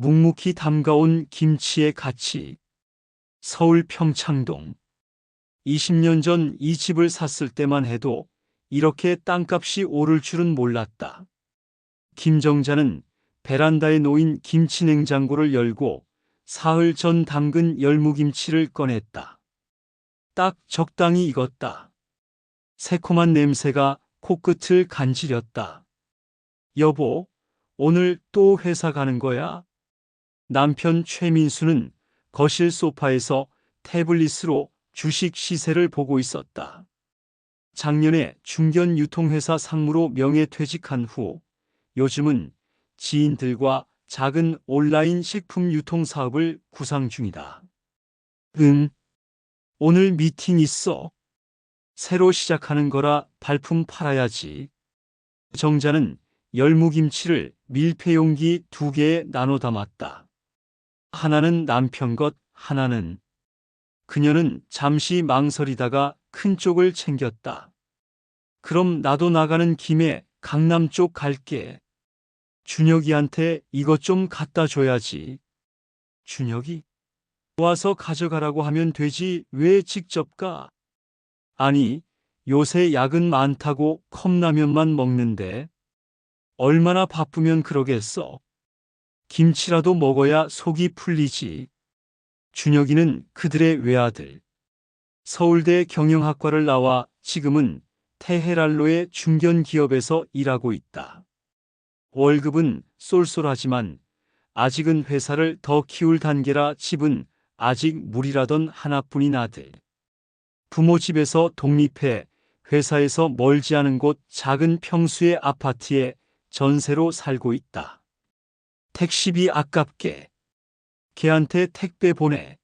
묵묵히 담가온 김치의 가치. 서울 평창동. 20년 전 이 집을 샀을 때만 해도 이렇게 땅값이 오를 줄은 몰랐다. 김정자는 베란다에 놓인 김치 냉장고를 열고 사흘 전 담근 열무김치를 꺼냈다. 딱 적당히 익었다. 새콤한 냄새가 코끝을 간지렸다. 여보, 오늘 또 회사 가는 거야? 남편 최민수는 거실 소파에서 태블릿으로 주식 시세를 보고 있었다. 작년에 중견 유통회사 상무로 명예퇴직한 후 요즘은 지인들과 작은 온라인 식품 유통 사업을 구상 중이다. 응, 오늘 미팅 있어. 새로 시작하는 거라 발품 팔아야지. 정자는 열무김치를 밀폐용기 2개에 나눠 담았다. 하나는 남편 것, 하나는. 그녀는 잠시 망설이다가 큰 쪽을 챙겼다. 그럼 나도 나가는 김에 강남 쪽 갈게. 준혁이한테 이것 좀 갖다 줘야지. 준혁이? 와서 가져가라고 하면 되지 왜 직접 가? 아니, 요새 야근 많다고 컵라면만 먹는데. 얼마나 바쁘면 그러겠어. 김치라도 먹어야 속이 풀리지. 준혁이는 그들의 외아들. 서울대 경영학과를 나와 지금은 테헤랄로의 중견 기업에서 일하고 있다. 월급은 쏠쏠하지만 아직은 회사를 더 키울 단계라 집은 아직 무리라던 하나뿐인 아들. 부모 집에서 독립해 회사에서 멀지 않은 곳 작은 평수의 아파트에 전세로 살고 있다. 택시비 아깝게. 걔한테 택배 보내.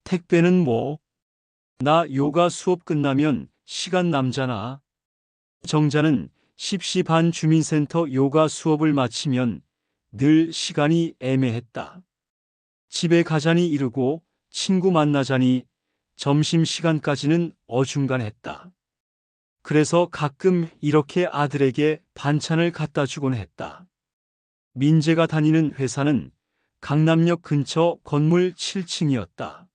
택배는 뭐? 나 요가 수업 끝나면 시간 남잖아. 정자는 10시 반 주민센터 요가 수업을 마치면 늘 시간이 애매했다. 집에 가자니 이르고 친구 만나자니 점심시간까지는 어중간했다. 그래서 가끔 이렇게 아들에게 반찬을 갖다 주곤 했다. 민재가 다니는 회사는 강남역 근처 건물 7층이었다.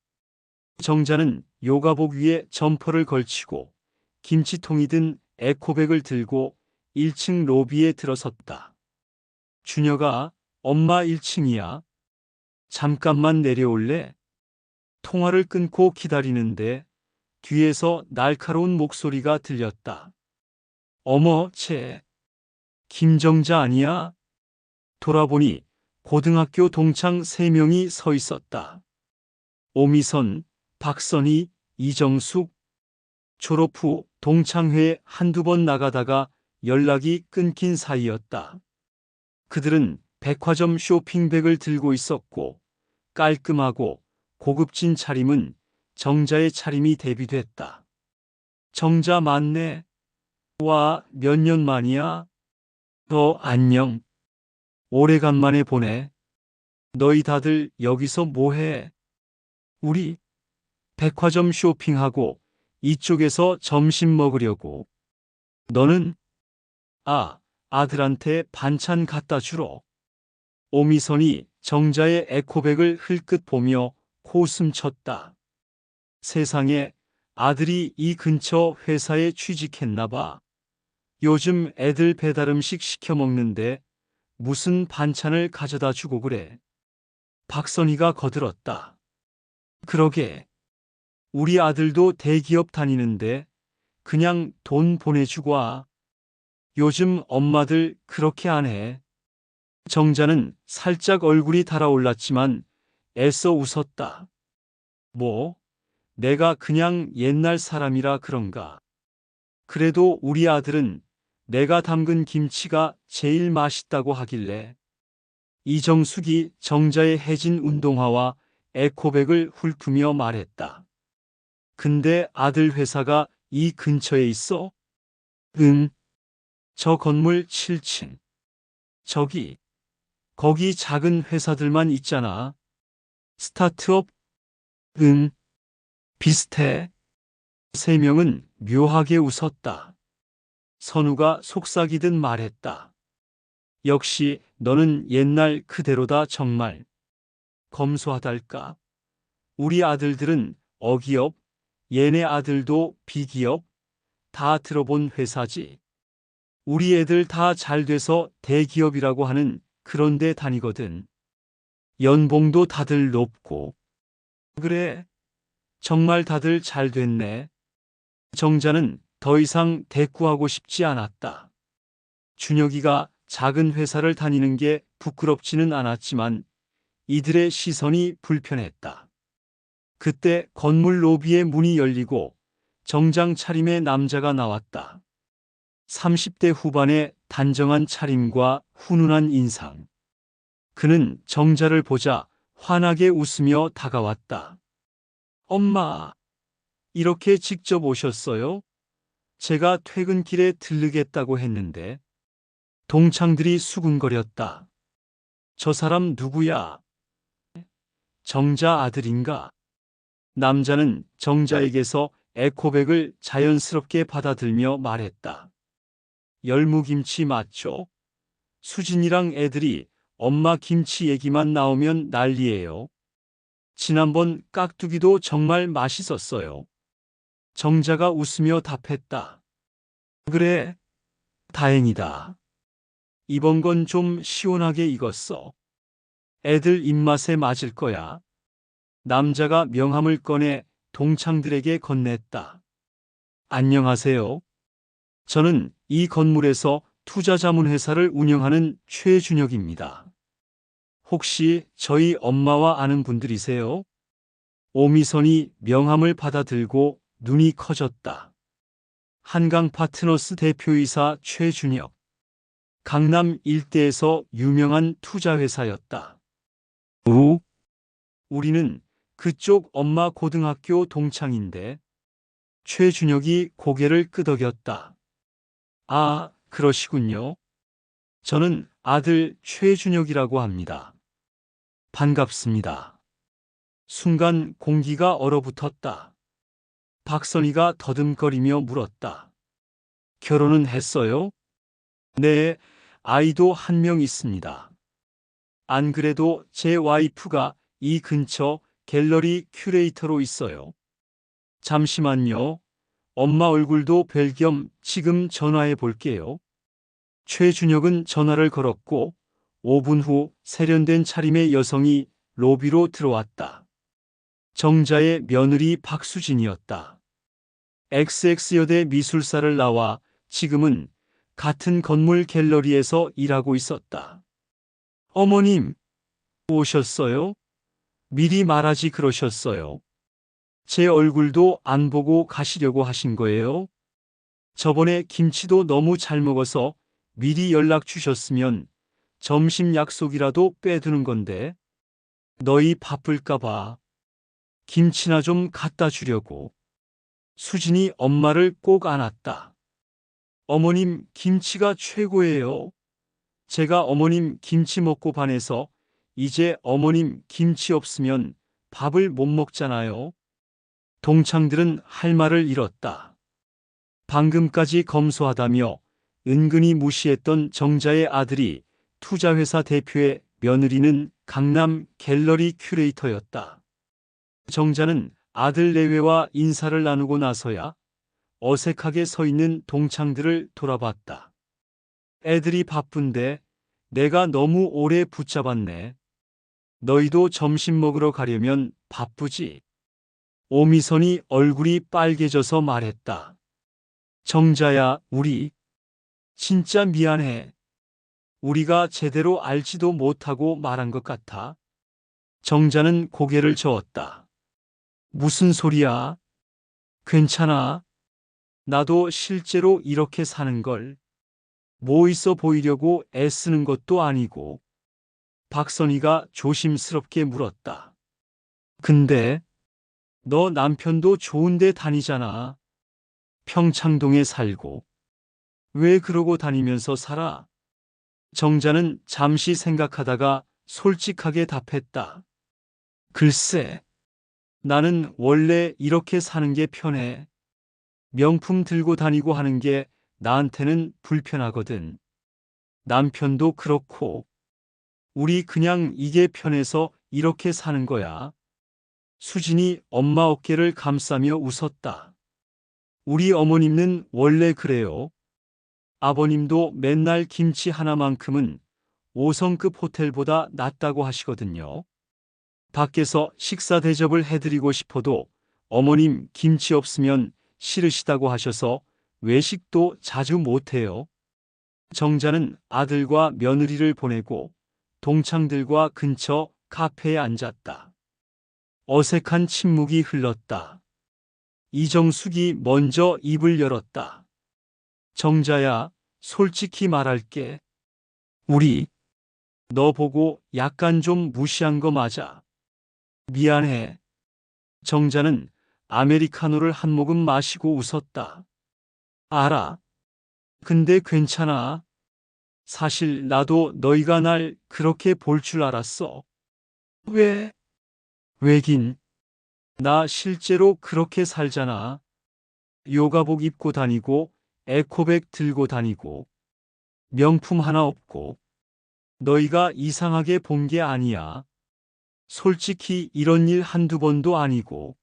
정자는 요가복 위에 점퍼를 걸치고 김치통이 든 에코백을 들고 1층 로비에 들어섰다. 준혁아, 엄마 1층이야. 잠깐만 내려올래? 통화를 끊고 기다리는데 뒤에서 날카로운 목소리가 들렸다. 어머, 김정자 아니야? 돌아보니 고등학교 동창 3명이 서 있었다. 오미선, 박선희, 이정숙. 졸업 후 동창회에 한두 번 나가다가 연락이 끊긴 사이였다. 그들은 백화점 쇼핑백을 들고 있었고 깔끔하고 고급진 차림은 정자의 차림이 대비됐다. 정자 맞네. 와, 몇 년 만이야? 안녕. 오래간만에 보네. 너희 다들 여기서 뭐해? 우리 백화점 쇼핑하고 이쪽에서 점심 먹으려고. 너는? 아들한테 반찬 갖다 주러. 오미선이 정자의 에코백을 흘끗 보며 코웃음 쳤다. 세상에, 아들이 이 근처 회사에 취직했나 봐. 요즘 애들 배달음식 시켜 먹는데 무슨 반찬을 가져다 주고 그래. 박선희가 거들었다. 그러게. 우리 아들도 대기업 다니는데 그냥 돈 보내주고 와. 요즘 엄마들 그렇게 안 해. 정자는 살짝 얼굴이 달아올랐지만 애써 웃었다. 뭐? 내가 그냥 옛날 사람이라 그런가? 그래도 우리 아들은 내가 담근 김치가 제일 맛있다고 하길래. 이정숙이 정자의 해진 운동화와 에코백을 훑으며 말했다. 근데 아들 회사가 이 근처에 있어? 응. 저 건물 7층. 거기 작은 회사들만 있잖아. 스타트업? 응. 비슷해. 3명은 묘하게 웃었다. 선우가 속삭이듯 말했다. 역시 너는 옛날 그대로다 정말. 검소하달까? 우리 아들들은 어기업, 얘네 아들도 비기업, 다 들어본 회사지. 우리 애들 다 잘 돼서 대기업이라고 하는 그런 데 다니거든. 연봉도 다들 높고. 그래, 정말 다들 잘 됐네. 정자는 더 이상 대꾸하고 싶지 않았다. 준혁이가 작은 회사를 다니는 게 부끄럽지는 않았지만 이들의 시선이 불편했다. 그때 건물 로비의 문이 열리고 정장 차림의 남자가 나왔다. 30대 후반의 단정한 차림과 훈훈한 인상. 그는 정자를 보자 환하게 웃으며 다가왔다. 엄마, 이렇게 직접 오셨어요? 제가 퇴근길에 들르겠다고 했는데. 동창들이 수군거렸다. 저 사람 누구야? 정자 아들인가? 남자는 정자에게서 에코백을 자연스럽게 받아들며 말했다. 열무김치 맞죠? 수진이랑 애들이 엄마 김치 얘기만 나오면 난리예요. 지난번 깍두기도 정말 맛있었어요. 정자가 웃으며 답했다. 그래, 다행이다. 이번 건 좀 시원하게 익었어. 애들 입맛에 맞을 거야. 남자가 명함을 꺼내 동창들에게 건넸다. 안녕하세요. 저는 이 건물에서 투자자문회사를 운영하는 최준혁입니다. 혹시 저희 엄마와 아는 분들이세요? 오미선이 명함을 받아들고 눈이 커졌다. 한강파트너스 대표이사 최준혁. 강남 일대에서 유명한 투자회사였다. 우리는 그쪽 엄마 고등학교 동창인데. 최준혁이 고개를 끄덕였다. 아, 그러시군요. 저는 아들 최준혁이라고 합니다. 반갑습니다. 순간 공기가 얼어붙었다. 박선희가 더듬거리며 물었다. 결혼은 했어요? 네, 아이도 한 명 있습니다. 안 그래도 제 와이프가 이 근처 갤러리 큐레이터로 있어요. 잠시만요. 엄마 얼굴도 뵐 겸 지금 전화해 볼게요. 최준혁은 전화를 걸었고 5분 후 세련된 차림의 여성이 로비로 들어왔다. 정자의 며느리 박수진이었다. XX여대 미술사를 나와 지금은 같은 건물 갤러리에서 일하고 있었다. 어머님, 오셨어요? 미리 말하지 그러셨어요. 제 얼굴도 안 보고 가시려고 하신 거예요? 저번에 김치도 너무 잘 먹어서 미리 연락 주셨으면 점심 약속이라도 빼두는 건데. 너희 바쁠까 봐. 김치나 좀 갖다 주려고. 수진이 엄마를 꼭 안았다. 어머님 김치가 최고예요. 제가 어머님 김치 먹고 반해서 이제 어머님 김치 없으면 밥을 못 먹잖아요. 동창들은 할 말을 잃었다. 방금까지 검소하다며 은근히 무시했던 정자의 아들이 투자회사 대표의 며느리는 강남 갤러리 큐레이터였다. 정자는 아들 내외와 인사를 나누고 나서야 어색하게 서 있는 동창들을 돌아봤다. 애들이 바쁜데 내가 너무 오래 붙잡았네. 너희도 점심 먹으러 가려면 바쁘지? 오미선이 얼굴이 빨개져서 말했다. 정자야, 우리 진짜 미안해. 우리가 제대로 알지도 못하고 말한 것 같아. 정자는 고개를 저었다. 무슨 소리야? 괜찮아. 나도 실제로 이렇게 사는 걸. 뭐 있어 보이려고 애쓰는 것도 아니고. 박선희가 조심스럽게 물었다. 근데 너 남편도 좋은데 다니잖아. 평창동에 살고. 왜 그러고 다니면서 살아? 정자는 잠시 생각하다가 솔직하게 답했다. 글쎄, 나는 원래 이렇게 사는 게 편해. 명품 들고 다니고 하는 게 나한테는 불편하거든. 남편도 그렇고. 우리 그냥 이게 편해서 이렇게 사는 거야. 수진이 엄마 어깨를 감싸며 웃었다. 우리 어머님은 원래 그래요. 아버님도 맨날 김치 하나만큼은 5성급 호텔보다 낫다고 하시거든요. 밖에서 식사 대접을 해드리고 싶어도 어머님 김치 없으면 싫으시다고 하셔서 외식도 자주 못해요. 정자는 아들과 며느리를 보내고 동창들과 근처 카페에 앉았다. 어색한 침묵이 흘렀다. 이정숙이 먼저 입을 열었다. 정자야, 솔직히 말할게. 우리, 너 보고 약간 좀 무시한 거 맞아. 미안해. 정자는 아메리카노를 한 모금 마시고 웃었다. 알아. 근데 괜찮아. 사실 나도 너희가 날 그렇게 볼 줄 알았어. 왜? 왜긴. 나 실제로 그렇게 살잖아. 요가복 입고 다니고, 에코백 들고 다니고, 명품 하나 없고. 너희가 이상하게 본 게 아니야. 솔직히 이런 일 한두 번도 아니고.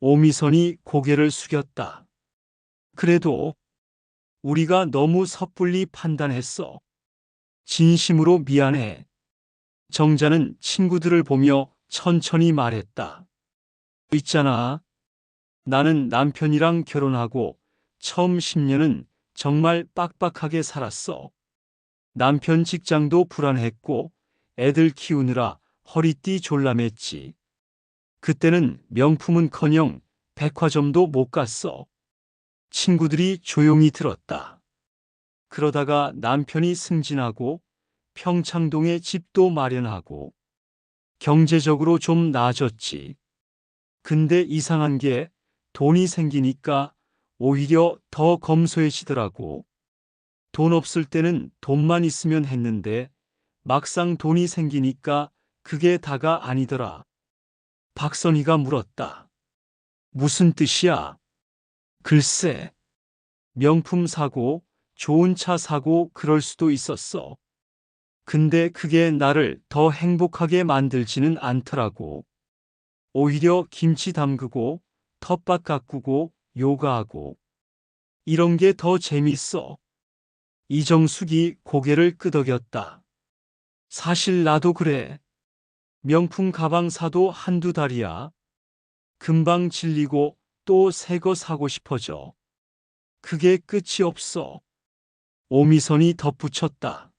오미선이 고개를 숙였다. 그래도 우리가 너무 섣불리 판단했어. 진심으로 미안해. 정자는 친구들을 보며 천천히 말했다. 있잖아. 나는 남편이랑 결혼하고 처음 10년은 정말 빡빡하게 살았어. 남편 직장도 불안했고 애들 키우느라 허리띠 졸라맸지. 그때는 명품은커녕 백화점도 못 갔어. 친구들이 조용히 들었다. 그러다가 남편이 승진하고 평창동에 집도 마련하고 경제적으로 좀 나아졌지. 근데 이상한 게 돈이 생기니까 오히려 더 검소해지더라고. 돈 없을 때는 돈만 있으면 했는데 막상 돈이 생기니까 그게 다가 아니더라. 박선희가 물었다. 무슨 뜻이야? 글쎄, 명품 사고, 좋은 차 사고 그럴 수도 있었어. 근데 그게 나를 더 행복하게 만들지는 않더라고. 오히려 김치 담그고, 텃밭 가꾸고, 요가하고. 이런 게 더 재밌어. 이정숙이 고개를 끄덕였다. 사실 나도 그래. 명품 가방 사도 한두 달이야. 금방 질리고 또 새 거 사고 싶어져. 그게 끝이 없어. 오미선이 덧붙였다.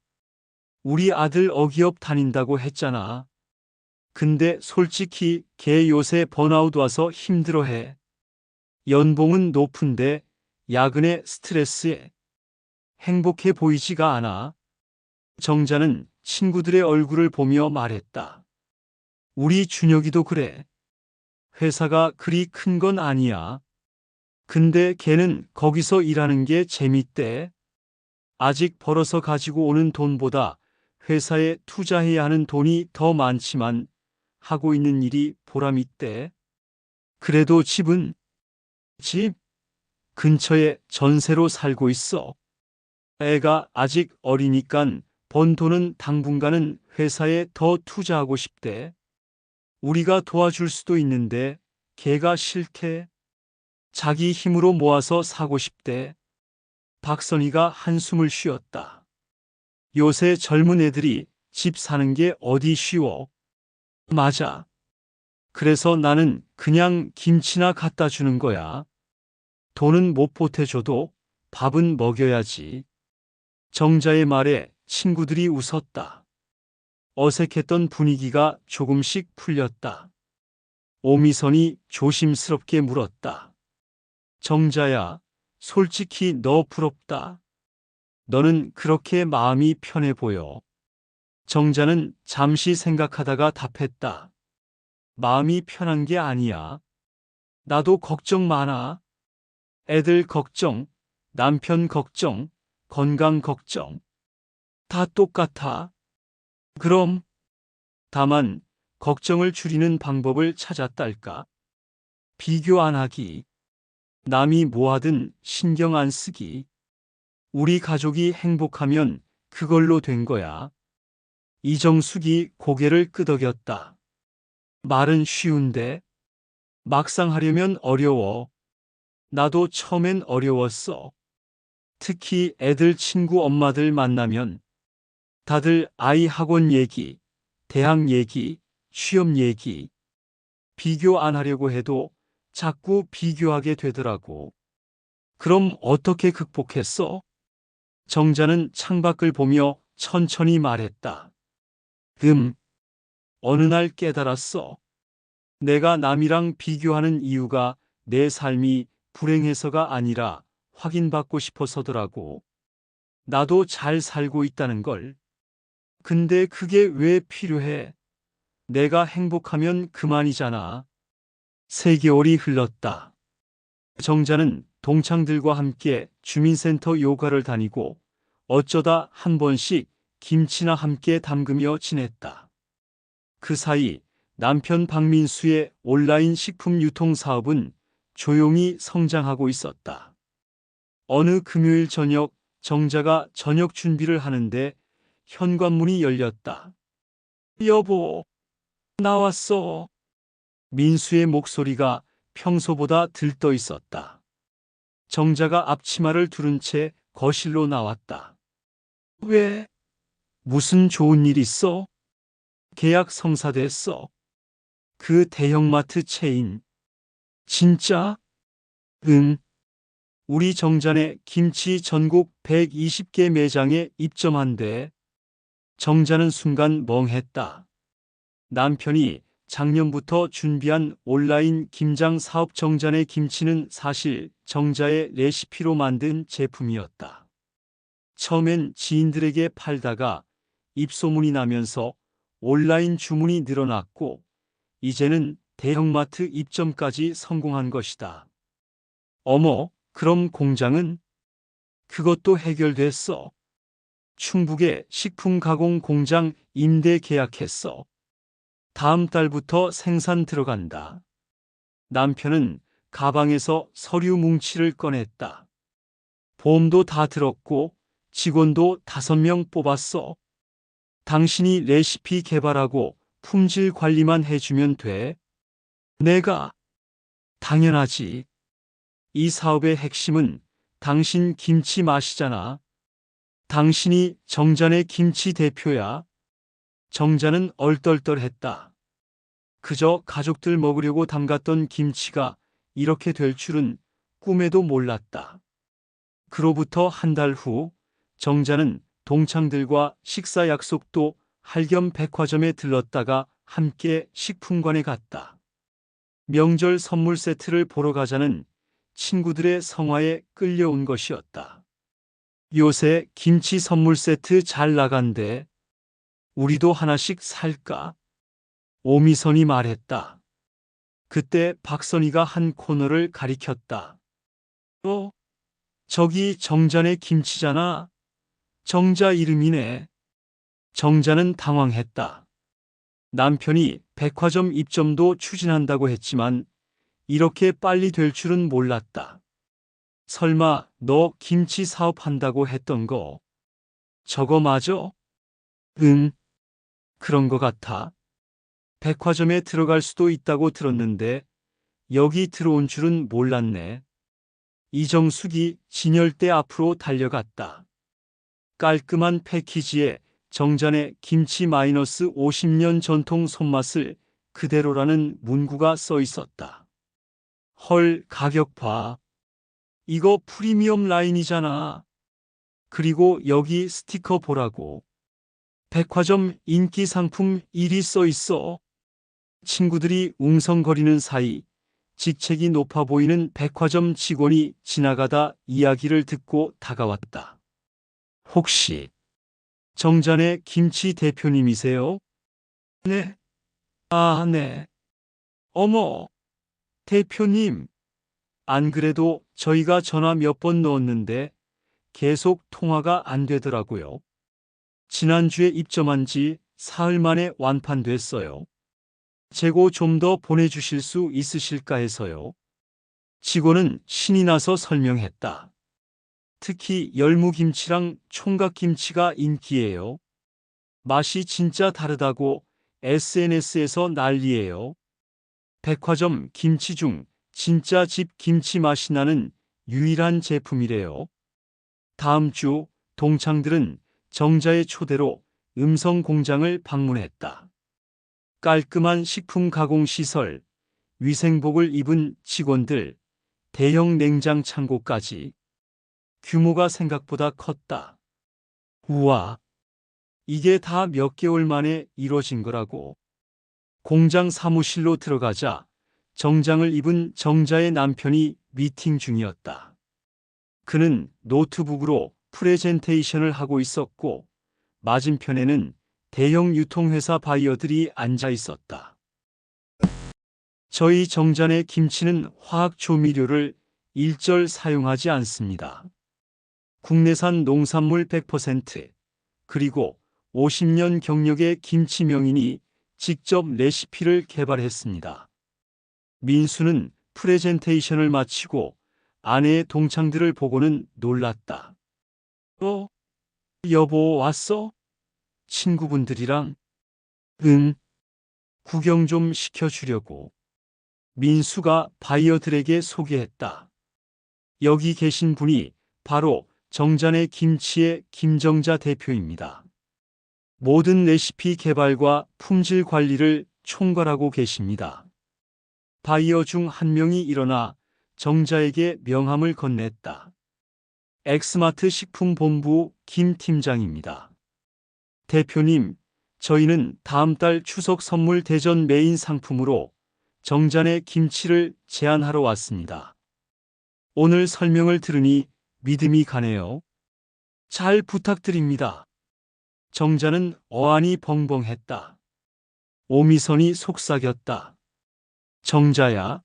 우리 아들 어기업 다닌다고 했잖아. 근데 솔직히 걔 요새 번아웃 와서 힘들어해. 연봉은 높은데 야근에 스트레스에 행복해 보이지가 않아. 정자는 친구들의 얼굴을 보며 말했다. 우리 준혁이도 그래. 회사가 그리 큰 건 아니야. 근데 걔는 거기서 일하는 게 재밌대. 아직 벌어서 가지고 오는 돈보다 회사에 투자해야 하는 돈이 더 많지만 하고 있는 일이 보람있대. 그래도 집은 집 근처에 전세로 살고 있어. 애가 아직 어리니깐 번 돈은 당분간은 회사에 더 투자하고 싶대. 우리가 도와줄 수도 있는데 걔가 싫대. 자기 힘으로 모아서 사고 싶대. 박선희가 한숨을 쉬었다. 요새 젊은 애들이 집 사는 게 어디 쉬워. 맞아. 그래서 나는 그냥 김치나 갖다 주는 거야. 돈은 못 보태줘도 밥은 먹여야지. 정자의 말에 친구들이 웃었다. 어색했던 분위기가 조금씩 풀렸다. 오미선이 조심스럽게 물었다. 정자야, 솔직히 너 부럽다. 너는 그렇게 마음이 편해 보여. 정자는 잠시 생각하다가 답했다. 마음이 편한 게 아니야. 나도 걱정 많아. 애들 걱정, 남편 걱정, 건강 걱정. 다 똑같아. 그럼, 다만, 걱정을 줄이는 방법을 찾았달까? 비교 안 하기. 남이 뭐 하든 신경 안 쓰기. 우리 가족이 행복하면 그걸로 된 거야. 이정숙이 고개를 끄덕였다. 말은 쉬운데 막상 하려면 어려워. 나도 처음엔 어려웠어. 특히 애들 친구 엄마들 만나면 다들 아이 학원 얘기, 대학 얘기, 취업 얘기. 비교 안 하려고 해도 자꾸 비교하게 되더라고. 그럼 어떻게 극복했어? 정자는 창밖을 보며 천천히 말했다. 어느 날 깨달았어. 내가 남이랑 비교하는 이유가 내 삶이 불행해서가 아니라 확인받고 싶어서더라고. 나도 잘 살고 있다는 걸. 근데 그게 왜 필요해? 내가 행복하면 그만이잖아. 3개월이 흘렀다. 정자는 동창들과 함께 주민센터 요가를 다니고 어쩌다 한 번씩 김치나 함께 담그며 지냈다. 그 사이 남편 박민수의 온라인 식품 유통 사업은 조용히 성장하고 있었다. 어느 금요일 저녁 정자가 저녁 준비를 하는데 현관문이 열렸다. 여보, 나왔어. 민수의 목소리가 평소보다 들떠 있었다. 정자가 앞치마를 두른 채 거실로 나왔다. 왜? 무슨 좋은 일 있어? 계약 성사됐어. 그 대형마트 체인. 진짜? 응. 우리 정자네 김치 전국 120개 매장에 입점한대. 정자는 순간 멍했다. 남편이 작년부터 준비한 온라인 김장 사업 정자네 김치는 사실 정자의 레시피로 만든 제품이었다. 처음엔 지인들에게 팔다가 입소문이 나면서 온라인 주문이 늘어났고 이제는 대형마트 입점까지 성공한 것이다. 어머, 그럼 공장은? 그것도 해결됐어. 충북에 식품 가공 공장 임대 계약했어. 다음 달부터 생산 들어간다. 남편은 가방에서 서류 뭉치를 꺼냈다. 보험도 다 들었고 직원도 5명 뽑았어. 당신이 레시피 개발하고 품질 관리만 해주면 돼. 내가? 당연하지. 이 사업의 핵심은 당신 김치 맛이잖아. 당신이 정자네 김치 대표야. 정자는 얼떨떨했다. 그저 가족들 먹으려고 담갔던 김치가 이렇게 될 줄은 꿈에도 몰랐다. 그로부터 한 달 후 정자는 동창들과 식사 약속도 할 겸 백화점에 들렀다가 함께 식품관에 갔다. 명절 선물 세트를 보러 가자는 친구들의 성화에 끌려온 것이었다. 요새 김치 선물 세트 잘 나간대. 우리도 하나씩 살까? 오미선이 말했다. 그때 박선희가 한 코너를 가리켰다. 저기 정자네 김치잖아. 정자 이름이네. 정자는 당황했다. 남편이 백화점 입점도 추진한다고 했지만 이렇게 빨리 될 줄은 몰랐다. 설마 너 김치 사업한다고 했던 거 저거 맞아? 응, 그런 거 같아. 백화점에 들어갈 수도 있다고 들었는데 여기 들어온 줄은 몰랐네. 이정숙이 진열대 앞으로 달려갔다. 깔끔한 패키지에 정잔의 김치 마이너스 50년 전통 손맛을 그대로라는 문구가 써 있었다. 헐, 가격 봐. 이거 프리미엄 라인이잖아. 그리고 여기 스티커 보라고. 백화점 인기 상품 1위 써 있어. 친구들이 웅성거리는 사이 직책이 높아 보이는 백화점 직원이 지나가다 이야기를 듣고 다가왔다. 혹시 정잔의 김치 대표님이세요? 네. 아, 네. 어머, 대표님. 안 그래도 저희가 전화 몇 번 넣었는데 계속 통화가 안 되더라고요. 지난주에 입점한 지 사흘 만에 완판됐어요. 재고 좀 더 보내주실 수 있으실까 해서요. 직원은 신이 나서 설명했다. 특히 열무김치랑 총각김치가 인기예요. 맛이 진짜 다르다고 SNS에서 난리예요. 백화점 김치 중 진짜 집 김치 맛이 나는 유일한 제품이래요. 다음 주 동창들은 정자의 초대로 음성 공장을 방문했다. 깔끔한 식품 가공 시설, 위생복을 입은 직원들, 대형 냉장 창고까지. 규모가 생각보다 컸다. 우와, 이게 다 몇 개월 만에 이뤄진 거라고. 공장 사무실로 들어가자 정장을 입은 정자의 남편이 미팅 중이었다. 그는 노트북으로 프레젠테이션을 하고 있었고 맞은편에는 대형 유통회사 바이어들이 앉아 있었다. 저희 정잔의 김치는 화학 조미료를 일절 사용하지 않습니다. 국내산 농산물 100%, 그리고 50년 경력의 김치 명인이 직접 레시피를 개발했습니다. 민수는 프레젠테이션을 마치고 아내의 동창들을 보고는 놀랐다. 여보 왔어? 친구분들이랑? 응. 구경 좀 시켜주려고. 민수가 바이어들에게 소개했다. 여기 계신 분이 바로 정잔의 김치의 김정자 대표입니다. 모든 레시피 개발과 품질 관리를 총괄하고 계십니다. 바이어 중 한 명이 일어나 정자에게 명함을 건넸다. 엑스마트 식품본부 김 팀장입니다. 대표님, 저희는 다음 달 추석 선물 대전 메인 상품으로 정잔의 김치를 제안하러 왔습니다. 오늘 설명을 들으니 믿음이 가네요. 잘 부탁드립니다. 정자는 어안이 벙벙했다. 오미선이 속삭였다. 정자야,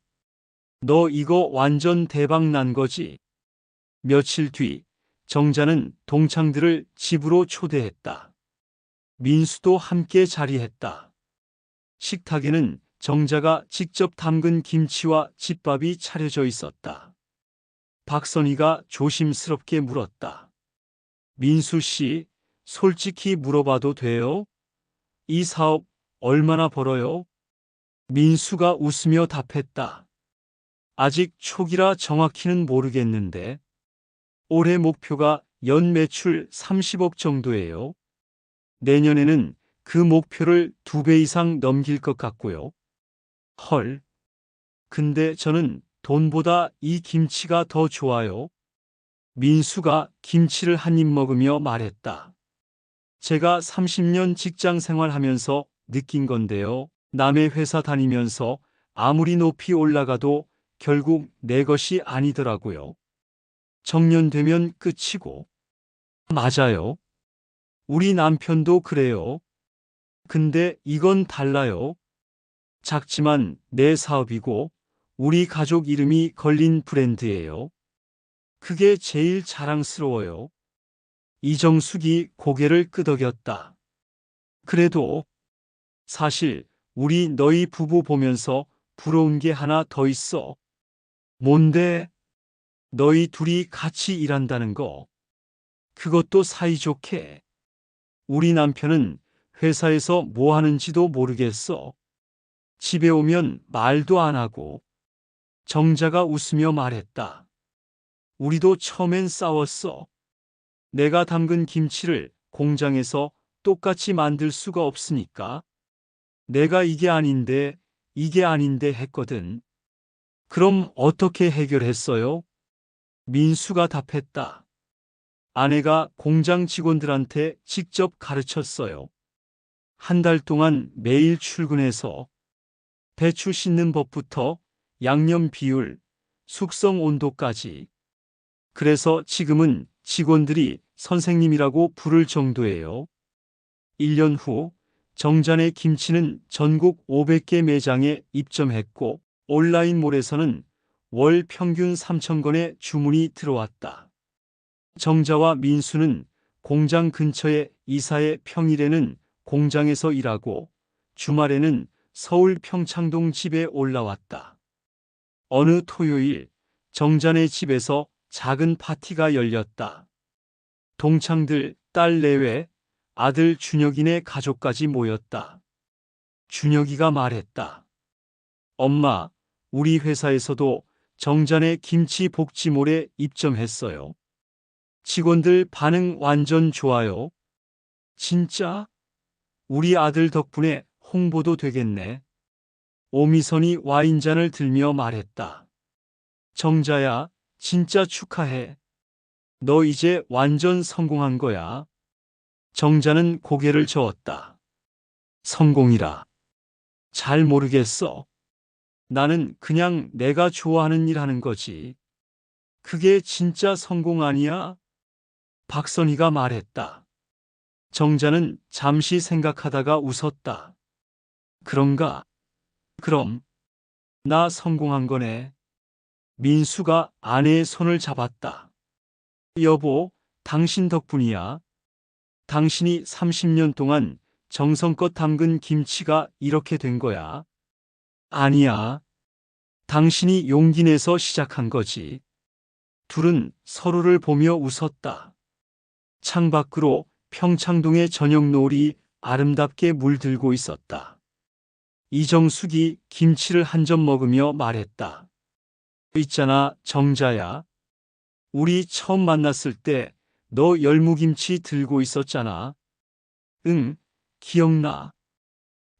너 이거 완전 대박 난 거지? 며칠 뒤 정자는 동창들을 집으로 초대했다. 민수도 함께 자리했다. 식탁에는 정자가 직접 담근 김치와 집밥이 차려져 있었다. 박선희가 조심스럽게 물었다. 민수 씨, 솔직히 물어봐도 돼요? 이 사업 얼마나 벌어요? 민수가 웃으며 답했다. 아직 초기라 정확히는 모르겠는데 올해 목표가 연 매출 30억 정도예요. 내년에는 그 목표를 2배 이상 넘길 것 같고요. 헐. 근데 저는 돈보다 이 김치가 더 좋아요. 민수가 김치를 한 입 먹으며 말했다. 제가 30년 직장 생활하면서 느낀 건데요. 남의 회사 다니면서 아무리 높이 올라가도 결국 내 것이 아니더라고요. 정년되면 끝이고. 맞아요. 우리 남편도 그래요. 근데 이건 달라요. 작지만 내 사업이고 우리 가족 이름이 걸린 브랜드예요. 그게 제일 자랑스러워요. 이정숙이 고개를 끄덕였다. 그래도 사실 우리 너희 부부 보면서 부러운 게 하나 더 있어. 뭔데? 너희 둘이 같이 일한다는 거. 그것도 사이좋게. 우리 남편은 회사에서 뭐 하는지도 모르겠어. 집에 오면 말도 안 하고. 정자가 웃으며 말했다. 우리도 처음엔 싸웠어. 내가 담근 김치를 공장에서 똑같이 만들 수가 없으니까. 내가 이게 아닌데 했거든. 그럼 어떻게 해결했어요? 민수가 답했다. 아내가 공장 직원들한테 직접 가르쳤어요. 한 달 동안 매일 출근해서 배추 씻는 법부터 양념 비율, 숙성 온도까지. 그래서 지금은 직원들이 선생님이라고 부를 정도예요. 1년 후 정잔의 김치는 전국 500개 매장에 입점했고 온라인몰에서는 월 평균 3,000건의 주문이 들어왔다. 정자와 민수는 공장 근처에 이사해 평일에는 공장에서 일하고 주말에는 서울 평창동 집에 올라왔다. 어느 토요일 정잔의 집에서 작은 파티가 열렸다. 동창들, 딸 내외, 아들 준혁이네 가족까지 모였다. 준혁이가 말했다. 엄마, 우리 회사에서도 정잔의 김치 볶지몰에 입점했어요. 직원들 반응 완전 좋아요. 진짜? 우리 아들 덕분에 홍보도 되겠네. 오미선이 와인잔을 들며 말했다. 정자야, 진짜 축하해. 너 이제 완전 성공한 거야. 정자는 고개를 저었다. 성공이라. 잘 모르겠어. 나는 그냥 내가 좋아하는 일 하는 거지. 그게 진짜 성공 아니야? 박선희가 말했다. 정자는 잠시 생각하다가 웃었다. 그런가? 그럼 나 성공한 거네. 민수가 아내의 손을 잡았다. 여보, 당신 덕분이야. 당신이 30년 동안 정성껏 담근 김치가 이렇게 된 거야. 아니야. 당신이 용기 내서 시작한 거지. 둘은 서로를 보며 웃었다. 창밖으로 평창동의 저녁 노을이 아름답게 물들고 있었다. 이정숙이 김치를 한 점 먹으며 말했다. 있잖아, 정자야. 우리 처음 만났을 때 너 열무김치 들고 있었잖아. 응, 기억나.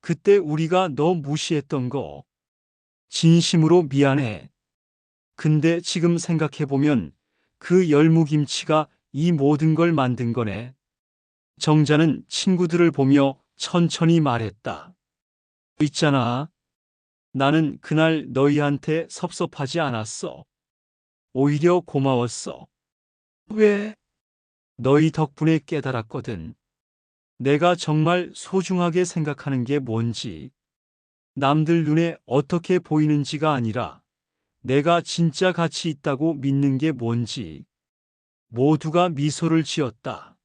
그때 우리가 너 무시했던 거. 진심으로 미안해. 근데 지금 생각해보면 그 열무김치가 이 모든 걸 만든 거네. 정자는 친구들을 보며 천천히 말했다. 있잖아. 나는 그날 너희한테 섭섭하지 않았어. 오히려 고마웠어. 왜? 너희 덕분에 깨달았거든. 내가 정말 소중하게 생각하는 게 뭔지. 남들 눈에 어떻게 보이는지가 아니라 내가 진짜 가치 있다고 믿는 게 뭔지. 모두가 미소를 지었다.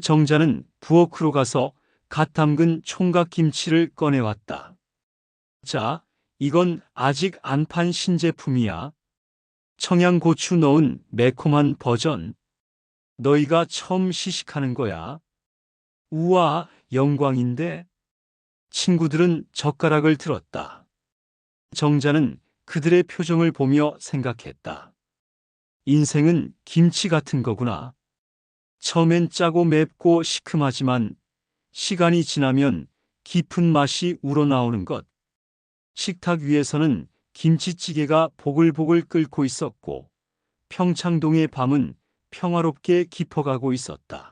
정자는 부엌으로 가서 갓 담근 총각김치를 꺼내왔다. 자, 이건 아직 안 판 신제품이야. 청양고추 넣은 매콤한 버전. 너희가 처음 시식하는 거야. 우와, 영광인데? 친구들은 젓가락을 들었다. 정자는 그들의 표정을 보며 생각했다. 인생은 김치 같은 거구나. 처음엔 짜고 맵고 시큼하지만 시간이 지나면 깊은 맛이 우러나오는 것. 식탁 위에서는 김치찌개가 보글보글 끓고 있었고 평창동의 밤은 평화롭게 깊어가고 있었다.